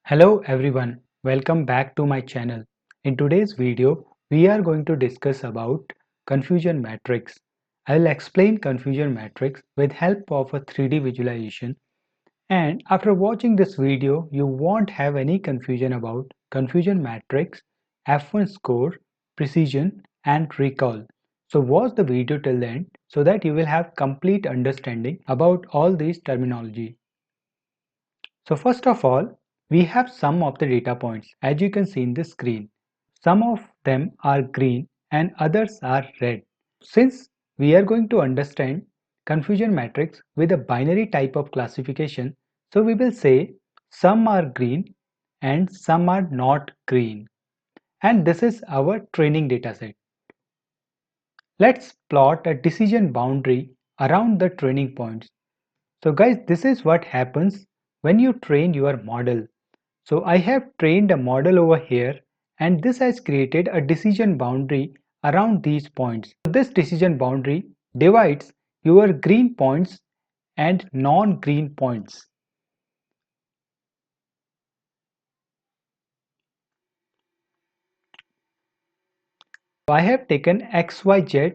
Hello everyone, welcome back to my channel. In today's video, we are going to discuss about confusion matrix. I will explain confusion matrix with help of a 3D visualization, and after watching this video, you won't have any confusion about confusion matrix, F1 score, precision and recall. So watch the video till the end so that you will have complete understanding about all these terminology. So first of all, we have some of the data points as you can see in the screen. Some of them are green and others are red. Since we are going to understand confusion matrix with a binary type of classification, so we will say some are green and some are not green. And this is our training dataset. Let's plot a decision boundary around the training points. So guys, this is what happens when you train your model. So I have trained a model over here and this has created a decision boundary around these points. So this decision boundary divides your green points and non-green points. So I have taken XYZ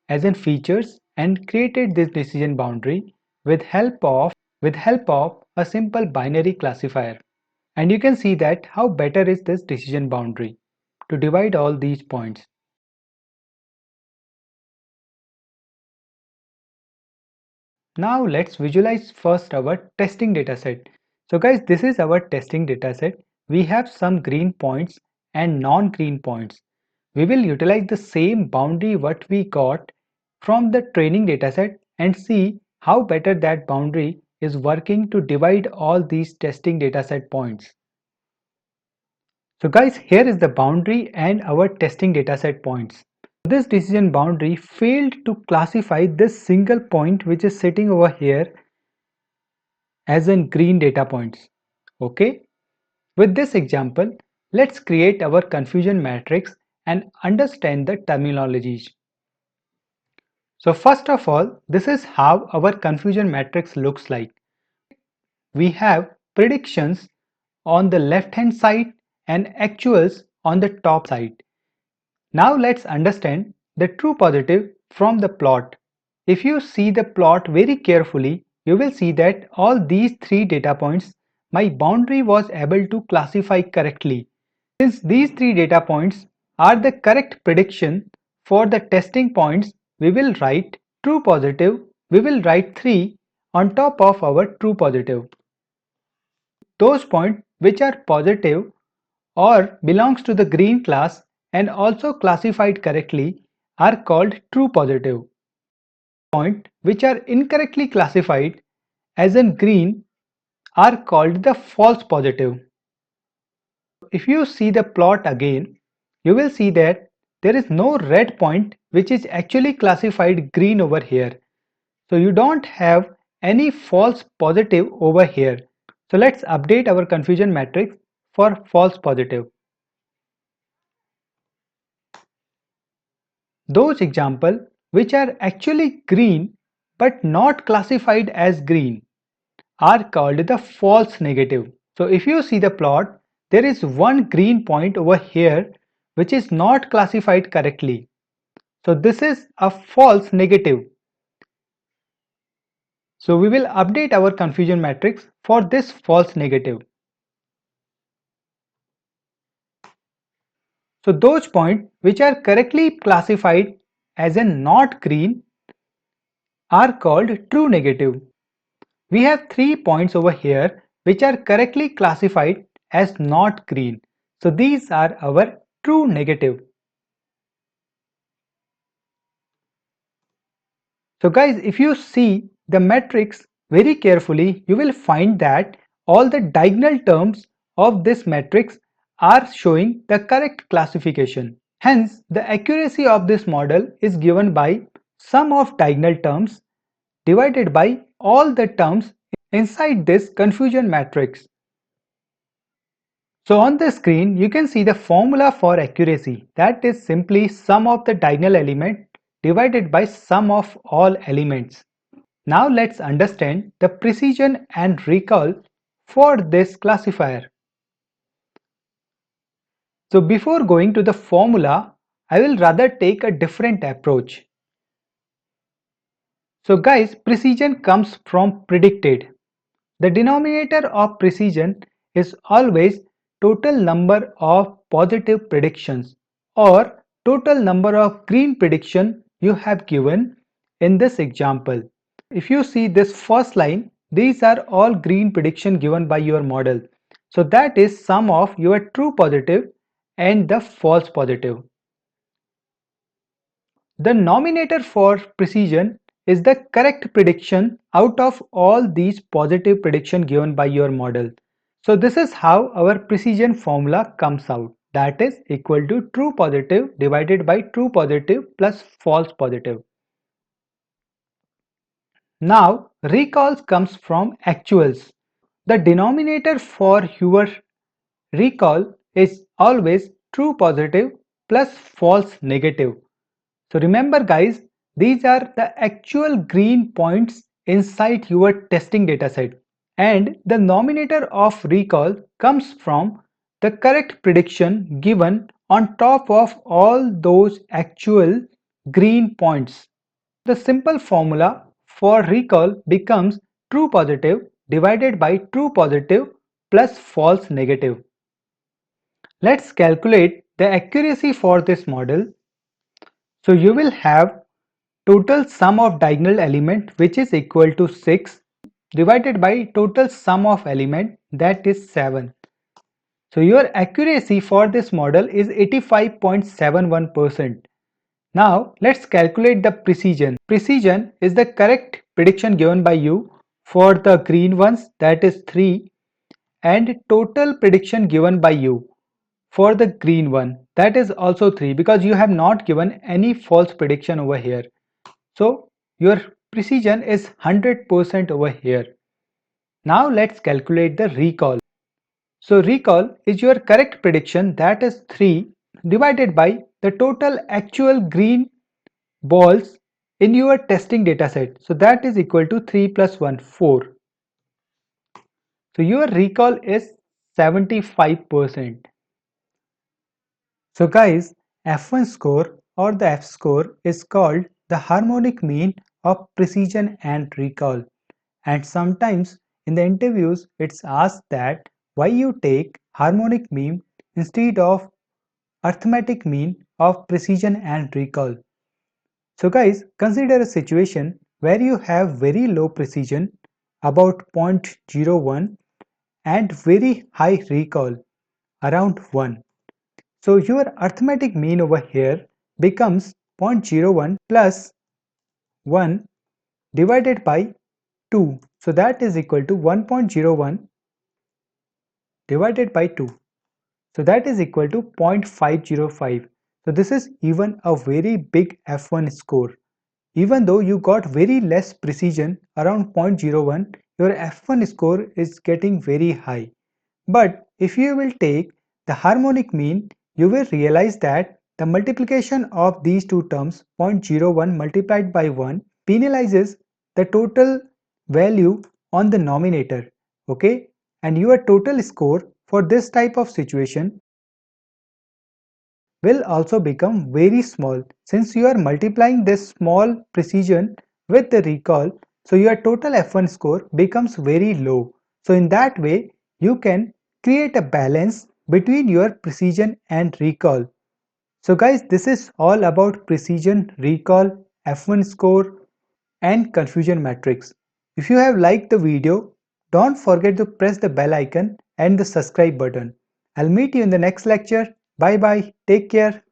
as in features and created this decision boundary with help of a simple binary classifier. And you can see that how better is this decision boundary to divide all these points. Now let's visualize first our testing dataset. So guys, this is our testing dataset. We have some green points and non-green points. We will utilize the same boundary what we got from the training dataset and see how better that boundary is working to divide all these testing dataset points. So guys, here is the boundary and our testing dataset points. This decision boundary failed to classify this single point which is sitting over here as in green data points. Okay, with this example, let's create our confusion matrix and understand the terminologies. So first of all, this is how our confusion matrix looks like. We have predictions on the left hand side and actuals on the top side. Now let's understand the true positive from the plot. If you see the plot very carefully, you will see that all these three data points my boundary was able to classify correctly. Since these three data points are the correct prediction for the testing points, we will write true positive, we will write 3 on top of our true positive. Those points which are positive or belongs to the green class and also classified correctly are called true positive. Points which are incorrectly classified as in green are called the false positive. If you see the plot again, you will see that there is no red point which is actually classified green over here. So you don't have any false positive over here. So let's update our confusion matrix for false positive. Those examples which are actually green but not classified as green are called the false negative. So if you see the plot, there is one green point over here which is not classified correctly. So this is a false negative. So we will update our confusion matrix for this false negative. So those points which are correctly classified as a not green are called true negative. We have 3 points over here which are correctly classified as not green. So these are our true negative. So guys, if you see the matrix very carefully, you will find that all the diagonal terms of this matrix are showing the correct classification. Hence, the accuracy of this model is given by sum of diagonal terms divided by all the terms inside this confusion matrix. So on the screen, you can see the formula for accuracy, that is simply sum of the diagonal element divided by sum of all elements. Now let's understand the precision and recall for this classifier. So before going to the formula, I will rather take a different approach. So guys, precision comes from predicted. The denominator of precision is always total number of positive predictions or total number of green prediction you have given in this example. If you see this first line, these are all green prediction given by your model. So that is sum of your true positive and the false positive. The nominator for precision is the correct prediction out of all these positive prediction given by your model. So this is how our precision formula comes out. That is equal to true positive divided by true positive plus false positive. Now recalls comes from actuals. The denominator for your recall is always true positive plus false negative. So remember guys, these are the actual green points inside your testing dataset, and the nominator of recall comes from the correct prediction given on top of all those actual green points. The simple formula for recall becomes true positive divided by true positive plus false negative. Let's calculate the accuracy for this model. So you will have total sum of diagonal element, which is equal to 6, divided by total sum of element, that is 7. So your accuracy for this model is 85.71%. Now let's calculate the precision. Precision is the correct prediction given by you for the green ones, that is 3, and total prediction given by you for the green one, that is also 3, because you have not given any false prediction over here. So your precision is 100% over here. Now let's calculate the recall. So recall is your correct prediction, that is 3, divided by the total actual green balls in your testing dataset. So that is equal to 3 plus 1, 4. So your recall is 75%. So guys, F1 score or the F score is called the harmonic mean of precision and recall. And sometimes in the interviews it's asked that why you take harmonic mean instead of arithmetic mean of precision and recall. So guys, consider a situation where you have very low precision, about 0.01, and very high recall, around 1. So your arithmetic mean over here becomes 0.01 plus 1 divided by 2. So that is equal to 1.01 divided by 2. So that is equal to 0.505. So this is even a very big F1 score. Even though you got very less precision around 0.01, your F1 score is getting very high. But if you will take the harmonic mean, you will realize that the multiplication of these two terms, 0.01 multiplied by 1, penalizes the total value on the nominator. Okay, and your total score for this type of situation will also become very small, since you are multiplying this small precision with the recall. So your total F1 score becomes very low. So in that way you can create a balance between your precision and recall. So guys, this is all about precision, recall, F1 score and confusion matrix. If you have liked the video, don't forget to press the bell icon and the subscribe button. I'll meet you in the next lecture. Bye bye. Take care.